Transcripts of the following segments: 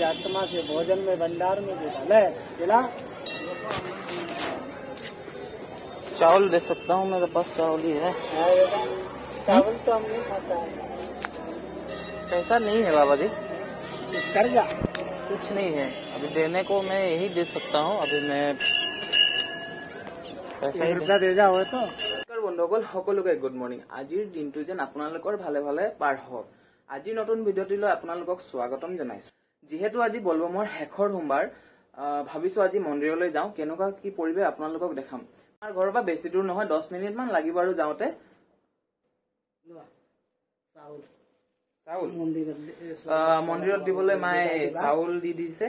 आत्मा से भोजन में भंडार में देता ले खिला। चावल दे सकता हूँ, मेरे पास चावल ही है। चावल तो हम नहीं खाता है। पैसा नहीं है बाबा जी, कुछ कर जा। कुछ नहीं है अभी देने को, मैं यही दे सकता हूँ। अभी मैं पैसा ही दे जा हो तो। বন্ধুসকল সকলোকে গুড মৰ্ণিং। আজিৰ দিনটো যেন আপোনালোকৰ ভালে ভালে পাৰ হওক। আজি নতুন ভিডিঅ'টিলৈ আপোনালোকক স্বাগতম জনাইছো। যিহেতু আজি বলবমৰ শেষৰ সোমবাৰ, ভাবিছো আজি মন্দিৰলৈ যাওঁ। কেনেকুৱা কি পৰিৱেশ আপোনালোকক দেখাম। আমাৰ ঘৰৰ পৰা বেছি দূৰ নহয়, 10 মিনিট মান লাগিব আৰু যাওঁতে। মন্দিৰত দিবলৈ মায়ে চাউল দি দিছে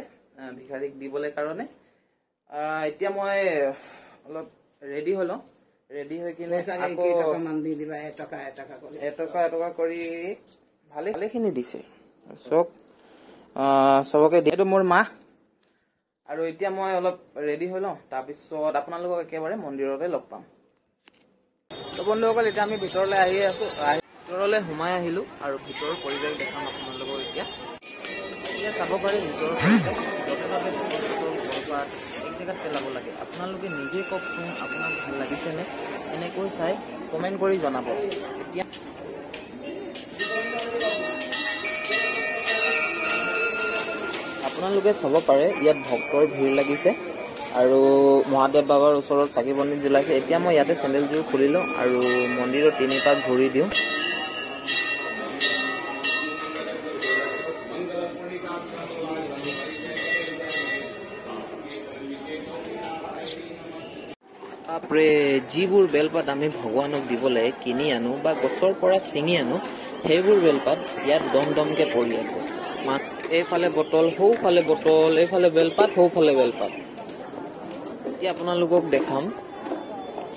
ভিখাৰীক দিবলৈ কাৰণে। এতিয়া মই অলপ ৰেডি হৈ লওঁ। ৰেডি হৈ কিনে এটকা কৰি ভালেখিনি দিছে চবকে। এইটো মোৰ মা। আৰু এতিয়া মই অলপ ৰেডি হৈ লওঁ, তাৰপিছত আপোনালোকক একেবাৰে মন্দিৰতে লগ পাম। তো বন্ধুসকল এতিয়া আমি ভিতৰলৈ আহি আছো। ভিতৰলৈ সোমাই আহিলো আৰু ভিতৰৰ পৰিৱেশ দেখাম আপোনালোকক। এতিয়া চাব পাৰে ভিতৰৰ পৰিৱেশ। য'তে ত'তে বৰপাত এক জেগাত পেলাব লাগে। আপোনালোকে নিজে কওকচোন, আপোনাক ভাল লাগিছেনে? এনেকৈ চাই কমেণ্ট কৰি জনাব। এতিয়া আপোনালোকে চাব পাৰে ইয়াত ভক্তৰ ভিৰ লাগিছে আৰু মহাদেৱ বাবাৰ ওচৰত চাকি বন্তি জ্বলাইছে। এতিয়া মই ইয়াতে চেণ্ডেলযোৰ খুলি লওঁ আৰু মন্দিৰৰ 3 পাক ঘূৰি দিওঁ। বাপৰে, যিবোৰ বেলপাত আমি ভগৱানক দিবলৈ কিনি আনো বা গছৰ পৰা ছিঙি আনো, সেইবোৰ বেলপাত ইয়াত দম দমকে পৰি আছে। এইফালে বটল, সৌফালে বটল, এইফালে বেলপাত, সৌফালে বেলপাত। এতিয়া আপোনালোকক দেখাম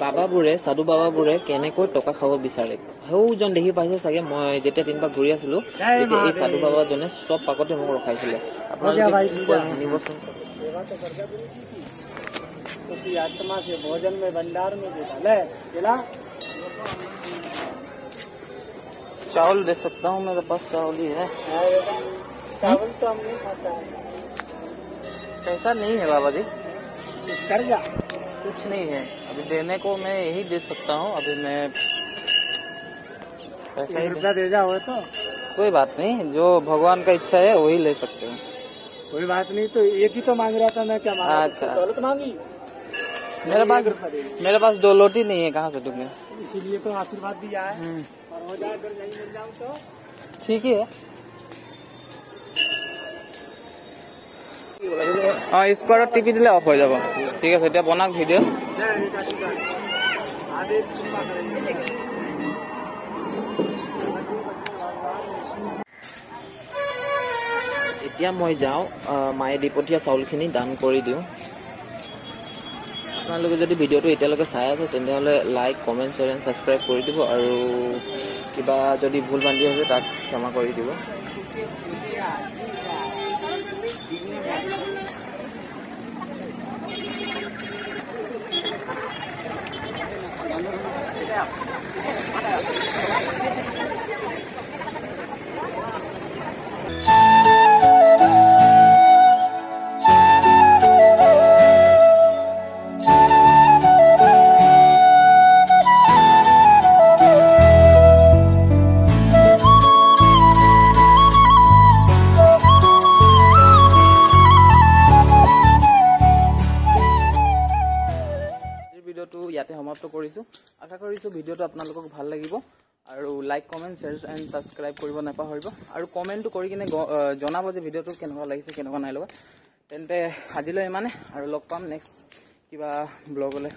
বাবাবোৰে, সাধু বাবাবোৰে কেনেকৈ টকা খাব বিচাৰে। সৌজন দেখি পাইছে চাগে, মই যেতিয়া 3 পাক ঘূৰি আছিলো তেতিয়া এই সাধু বাবাজনে চব পাকতে মোক ৰখাইছিলে। আপোনালোকে শুনিবচোন। उसी आत्मा से भोजन में भंडार में देता ले खिला। चावल दे सकता हूँ, मेरे पास चावल ही है। चावल तो हम नहीं खाता है। पैसा नहीं है बाबा जी, कुछ कर जा। कुछ नहीं है अभी देने को, मैं यही दे सकता हूँ। अभी मैं पैसा ही दे जा हो तो। कोई बात नहीं, जो भगवान का इच्छा है वही ले सकते हो। कोई बात नहीं, तो एक ही तो मांग रहा था मैं। क्या मांगा? अच्छा, दौलत मांगी। मेरे पास 2 लोटी नहीं है, कहाँ से दूंगे? इसीलिए तो आशीर्वाद दिया है। और हो जाए अगर नहीं मिल जाऊँ तो ठीक ही है। स्क्वायर टिपी दिले ऑफ हो जाब। ठीक है, এতিয়া বনাক ভিডিও। এতিয়া মই যাওঁ, মায়ে দিপঠীয়া চাউলখিনি দান কৰি দিওঁ। আপোনালোকে যদি ভিডিঅ'টো এতিয়ালৈকে চাই আছে তেতিয়াহ'লে like, comment, share and subscribe কৰি দিব আৰু কিবা যদি ভুল ভ্ৰান্তি হৈছে তাক ক্ষমা কৰি দিব। ইয়াতে সমাপ্ত কৰিছো। আশা কৰিছো ভিডিঅ'টো আপোনালোকক ভাল লাগিব আৰু like, comment, share and subscribe কৰিব নাপাহৰিব আৰু কমেণ্টটো কৰি কিনে জনাব যে ভিডিঅ'টো কেনেকুৱা লাগিছে, কেনেকুৱা নাই লগা। তেন্তে আজিলৈ ইমানে আৰু লগ পাম নেক্সট কিবা ব্লগলৈ।